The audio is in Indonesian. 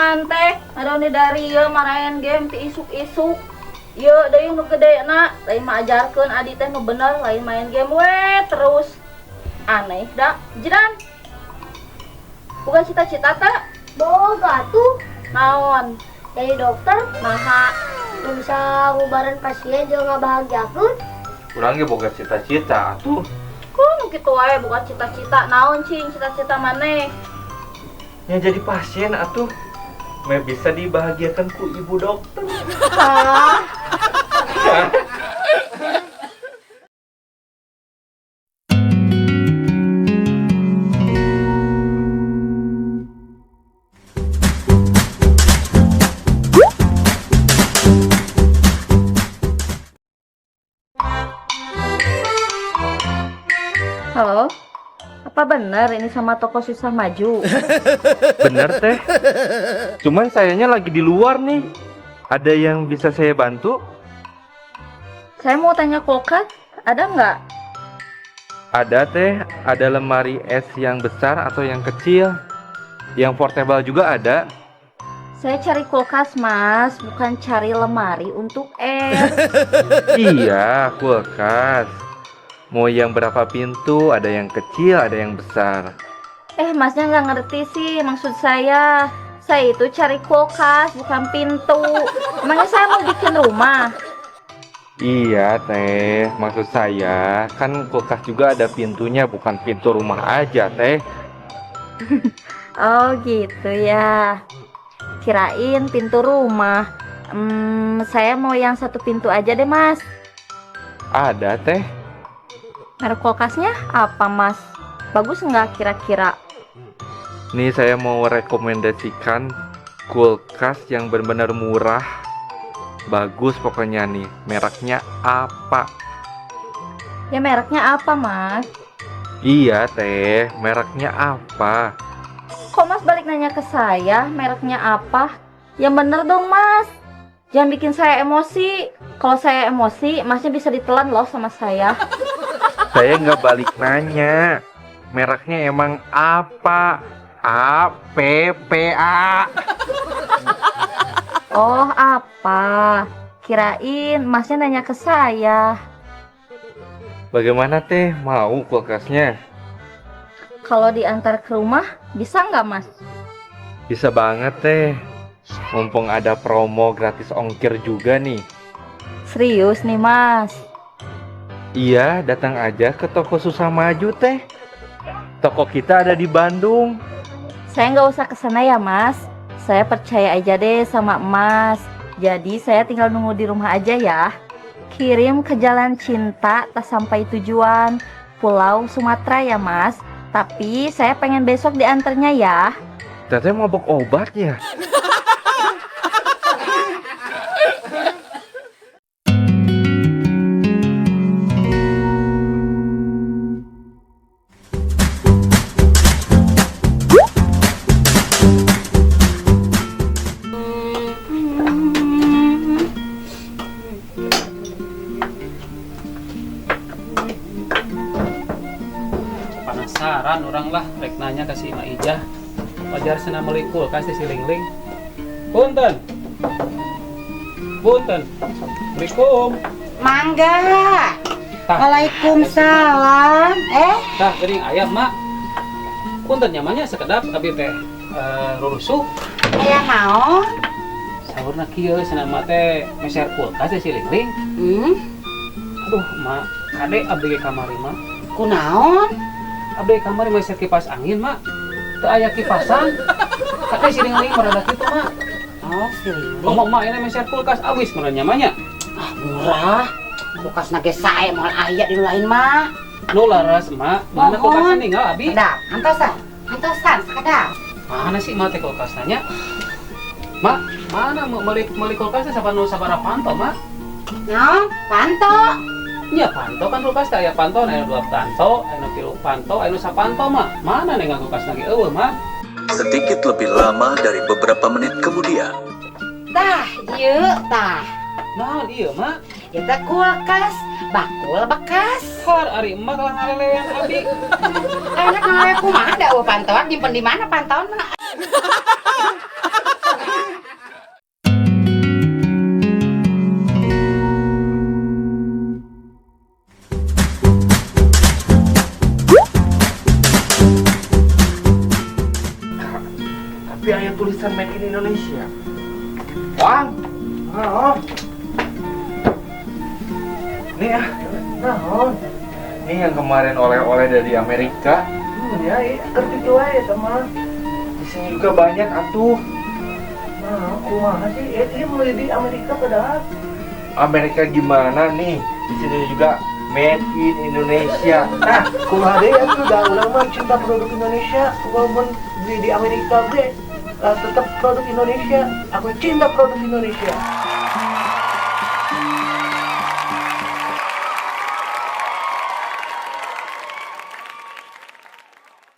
Jidan teh ada dari ya marahin game ti isuk-isuk. Ye deui nu gedena lain mah ajarkeun adi teh nu bener lain main game we terus. Aneh da. Jidan. Bukan cita-cita teh Boga tuh naon? jadi dokter Naha nu bisa ngubaran pasien jeung ngabahagiakeun. Kurang ge boga cita-cita atuh. kudu kitu wae bukan cita-cita naon cing cita-cita maneh. Ya jadi pasien atuh. Me bisa dibahagiakan ku ibu dokter. Hah? Halo, apa benar ini sama toko susah maju? Bener teh. Cuman sayanya lagi di luar nih. Ada yang bisa saya bantu? Saya mau tanya kulkas, ada nggak? Ada teh, ada lemari es yang besar atau yang kecil. Yang portable juga ada. Saya cari kulkas mas, bukan cari lemari untuk es. Iya, kulkas. Mau yang berapa pintu, ada yang kecil, ada yang besar. Masnya nggak ngerti sih maksud saya. Saya itu cari kulkas, bukan pintu. Emangnya saya mau bikin rumah? Iya teh, maksud saya kan kulkas juga ada pintunya, bukan pintu rumah aja teh. Oh gitu ya. Kirain pintu rumah. Saya mau yang satu pintu aja deh mas. Ada teh. Merek kulkasnya apa mas? Bagus nggak kira-kira? Nih saya mau rekomendasikan kulkas yang benar-benar murah. Bagus pokoknya nih. Mereknya apa? Ya mereknya apa mas? Iya teh, mereknya apa? Kok mas balik nanya ke saya mereknya apa? Yang bener dong mas. Jangan bikin saya emosi. Kalau saya emosi, masnya bisa ditelan loh sama saya. Saya nggak balik nanya. Mereknya emang apa? A P P A. Oh apa? Kirain masnya nanya ke saya. Bagaimana teh? Mau kulkasnya? Kalau diantar ke rumah, bisa nggak mas? Bisa banget teh. Mumpung ada promo gratis ongkir juga nih. Serius nih mas. Iya, datang aja ke toko Susah Maju teh. Toko kita ada di Bandung. Saya nggak usah kesana ya mas. Saya percaya aja deh sama emas. Jadi saya tinggal nunggu di rumah aja ya. Kirim ke Jalan Cinta tak sampai tujuan, Pulau Sumatera ya mas. Tapi saya pengen besok diantarnya ya. Teteh mabok obat ya? Penasaran orang lah rek nanya ke si Maijah wajar sana meuli kulkas di si Lingling. Punten Assalamualaikum. Mangga. Tah, Waalaikumsalam. tah geuning aya mak. Punten nyamannya sekedap abi teh rurusuh. Aya naon? Saurna kieu sana mah teh meser kulkas di si Lingling. Aduh mak, kade abdi ge kamari mah. Kunaon? Abdi kamari meser kipas angin mak. Teu aya kipasan. Kade si Lingling merada kitu mak. Oh, si Lili. Ngomong mak ini meser kulkas awis mun nyamannya. Ah, murah. Kulkas nage sae moal aya di lain mah. Nu laras mak, mana Mohon. kulkasnya ninggal abi? Sedap. Antosan, sakadap. Mana sih mak teh kulkas nanya? Mak, mana meuli kulkasnya sabara panto mak? Naon? Panto. Nya panto kan kulkas teh aya panto, aya 2 panto, aya 3 panto, aya 1 panto mak. Mana ninggal kulkas lagi eueuh mak? Sedikit lebih lama dari beberapa menit kemudian. Tah, ieu tah. Naon ieu mak? Eta kulkas bakul bekas. Har ari emak lah ngalelewean abi. Enak ngalewe kumaha da pantoan nyimpen di mana pantoan? Tapi aya tulisan Made in Indonesia. Wang. Nih ya. Ini yang kemarin oleh-oleh dari Amerika. Ya, kerja jual ya teman. Di sini juga banyak atuh. Kumaha sih? Ini mulai di Amerika padahal. Amerika gimana nih? Di sini juga Made in Indonesia. Nah, kumaha deh ya sudah ulang mah cinta produk Indonesia. Walaupun di Amerika gue tetap produk Indonesia. Aku cinta produk Indonesia.